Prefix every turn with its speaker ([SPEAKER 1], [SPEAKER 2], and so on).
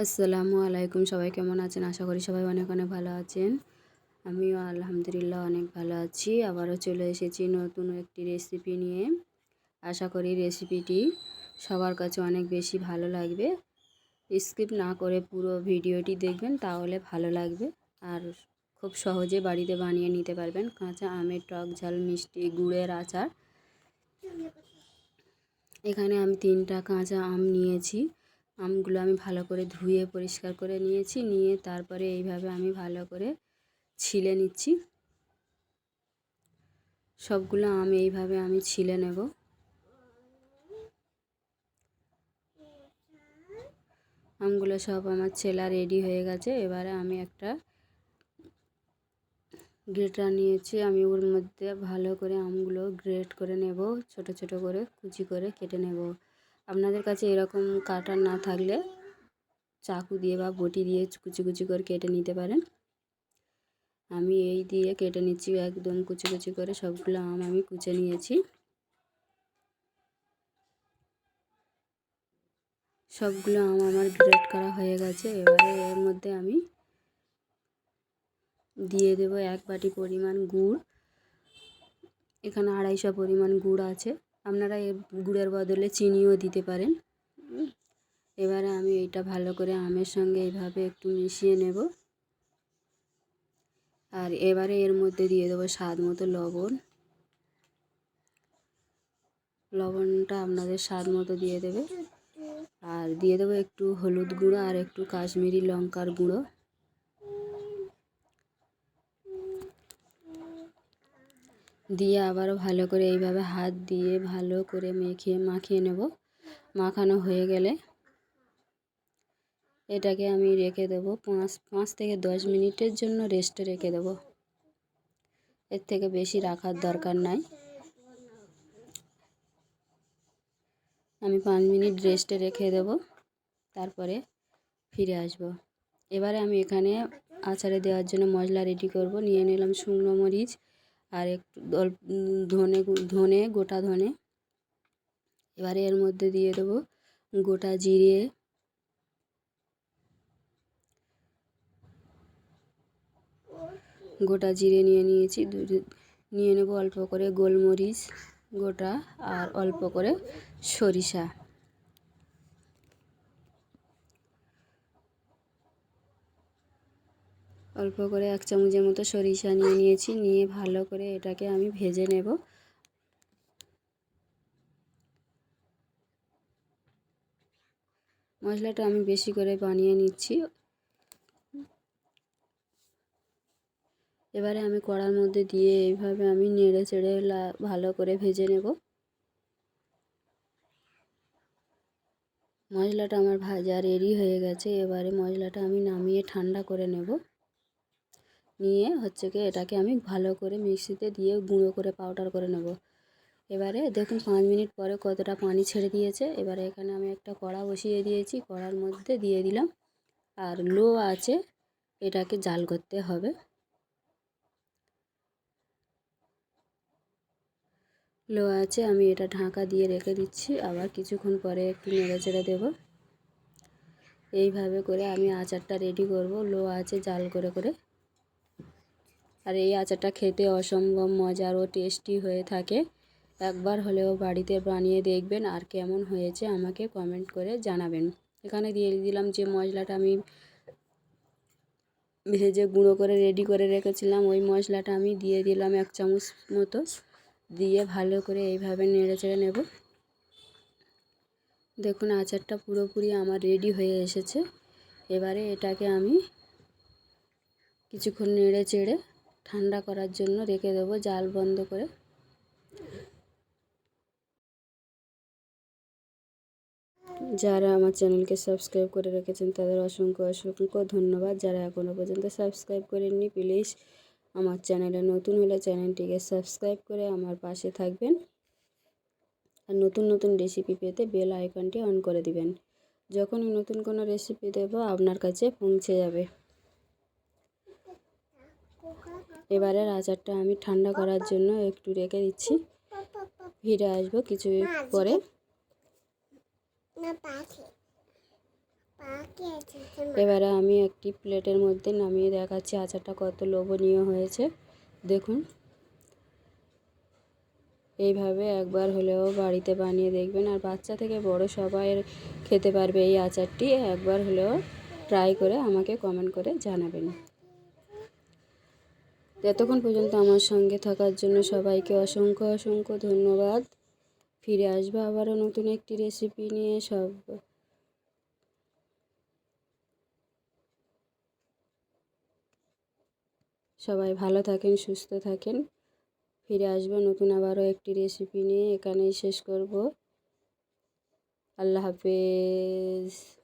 [SPEAKER 1] আসসালামু আলাইকুম। সবাই কেমন আছেন? আশা করি সবাই অনেক অনেক ভালো আছেন। আমিও আলহামদুলিল্লাহ অনেক ভালো আছি। আবারও চলে এসেছি নতুন একটি রেসিপি নিয়ে। আশা করি রেসিপিটি সবার কাছে অনেক বেশি ভালো লাগবে। স্কিপ না করে পুরো ভিডিওটি দেখবেন, তাহলে ভালো লাগবে। আর খুব সহজে বাড়িতে বানিয়ে নিতে পারবেন কাঁচা আমের টক ঝাল মিষ্টি গুড়ের আচার। এখানে আমি 3টা কাঁচা আম নিয়েছি। আমগুলো আমি ভালো করে ধুয়ে পরিষ্কার করে নিয়েছি। নিয়ে তারপরে এইভাবে আমি ভালো করে ছিলে নিচ্ছি। সবগুলো আম এইভাবে আমি ছিলে নেব। আমগুলো সব আমার ছেলা রেডি হয়ে গেছে। এবারে আমি একটা গ্রেটার নিয়েছি। আমি ওর মধ্যে ভালো করে আমগুলো গ্রেট করে নেব, ছোট ছোট করে কুচি করে কেটে নেব। আপনাদের কাছে এরকম কাটার না থাকলে চাকু দিয়ে বা বটি দিয়ে কুচি কুচি করে কেটে নিতে পারেন। আমি এই দিয়ে কেটে নিচ্ছি, একদম কুচি কুচি করে সবগুলো আম আমি কুচে নিয়েছি। সবগুলো আম আমার গ্রেট করা হয়ে গেছে। এবারে এর মধ্যে আমি দিয়ে দেব 1 বাটি পরিমাণ গুড়। এখানে 250 পরিমাণ গুড় আছে। আপনারা এই গুড়ের বদলে চিনিও দিতে পারেন। এবারে আমি এইটা ভালো করে আমের সঙ্গে এইভাবে একটু মিশিয়ে নেব। আর এবারে এর মধ্যে দিয়ে দেবো স্বাদ মতো লবণ। লবণটা আপনাদের স্বাদ মতো দিয়ে দেবে। আর দিয়ে দেবো একটু হলুদ গুঁড়ো আর একটু কাশ্মীরি লঙ্কার গুঁড়ো। দিয়ে আবারও ভালো করে এইভাবে হাত দিয়ে ভালো করে মাখিয়ে নেব। মাখানো হয়ে গেলে এটাকে আমি রেখে দেবো 5 থেকে 10 মিনিটের জন্য রেস্টে রেখে দেবো। এর থেকে বেশি রাখার দরকার নাই। আমি 5 মিনিট রেস্টে রেখে দেব, তারপরে ফিরে আসব। এবারে আমি এখানে আচারে দেওয়ার জন্য মশলা রেডি করব। নিয়ে নিলাম শুকনো মরিচ আর একটু ধনে গোটা ধনে। এবারে এর মধ্যে দিয়ে দেবো গোটা জিরে, নিয়েছি। নিয়ে নেব অল্প করে গোলমরিচ গোটা আর অল্প করে সরিষা। অল্প করে 1 চামচের মতো সরিষা নিয়েছি। নিয়ে ভালো করে এটাকে আমি ভেজে নেব। মশলাটা আমি বেশি করে বানিয়ে নিচ্ছি। এবারে আমি কড়ার মধ্যে দিয়ে এইভাবে আমি নেড়ে চেড়ে ভালো করে ভেজে নেব। মশলাটা আমার ভাজা রেডি হয়ে গেছে। এবারে মশলাটা আমি নামিয়ে ঠান্ডা করে নেব। নিয়ে এটাকে আমি ভালো করে মিক্সিতে দিয়ে গুঁড়ো করে পাউডার করে নেব। এবারে দেখুন 5 মিনিট পরে কতটা পানি ছেড়ে দিয়েছে। এবারে এখানে আমি একটা কড়া বসিয়ে দিয়েছি। কড়ার মধ্যে দিয়ে দিলাম আর লো আছে এটাকে জাল করতে হবে। লো আছে আমি এটা ঢাকা দিয়ে রেখে দিচ্ছি। আবার কিছুক্ষণ পরে একটু নেড়ে চেড়ে দেবো। এইভাবে করে আমি আচারটা রেডি করব, লো আছে জাল করে করে। আর এই আচারটা খেতে অসম্ভব মজার ও টেস্টি হয়ে থাকে। একবার হলেও বাড়িতে বানিয়ে দেখবেন আর কেমন হয়েছে আমাকে কমেন্ট করে জানাবেন। এখানে দিয়ে দিলাম যে মশলাটা আমি ভেজে গুঁড়ো করে রেডি করে রেখেছিলাম, ওই মশলাটা আমি দিয়ে দিলাম 1 চামচ মতো। দিয়ে ভালো করে এইভাবে নেড়ে চেড়ে নেব। দেখুন আচারটা পুরোপুরি আমার রেডি হয়ে এসেছে। এবারে এটাকে আমি কিছুক্ষণ নেড়ে চেড়ে ঠান্ডা করার জন্য রেখে দেবো জাল বন্ধ করে। যারা আমার চ্যানেলকে সাবস্ক্রাইব করে রেখেছেন তাদের অসংখ্য অসংখ্য ধন্যবাদ। যারা এখনও পর্যন্ত সাবস্ক্রাইব করেননি প্লিজ আমার চ্যানেলে নতুন হলে চ্যানেলটিকে সাবস্ক্রাইব করে আমার পাশে থাকবেন। আর নতুন নতুন রেসিপি পেতে বেল আইকনটি অন করে দিবেন। যখনই নতুন কোনো রেসিপি দেব আপনার কাছে পৌঁছে যাবে। এবারের আচারটা আমি ঠান্ডা করার জন্য একটু রেখে দিচ্ছি। ফিরে আসবো কিছু পরে। এবারে আমি একটি প্লেটের মধ্যে নামিয়ে দেখাচ্ছি আচারটা কত লোভনীয় হয়েছে। দেখুন, এইভাবে একবার হলেও বাড়িতে বানিয়ে দেখবেন, আর বাচ্চা থেকে বড় সবাই খেতে পারবে এই আচারটি। একবার হলেও ট্রাই করে আমাকে কমেন্ট করে জানাবেন। এতক্ষণ পর্যন্ত আমার সঙ্গে থাকার জন্য সবাইকে অসংখ্য অসংখ্য ধন্যবাদ। ফিরে আসবো আবারও নতুন একটি রেসিপি নিয়ে। সবাই ভালো থাকেন, সুস্থ থাকেন। ফিরে আসবো নতুন আবারও একটি রেসিপি নিয়ে। এখানেই শেষ করব। আল্লাহ হাফেজ।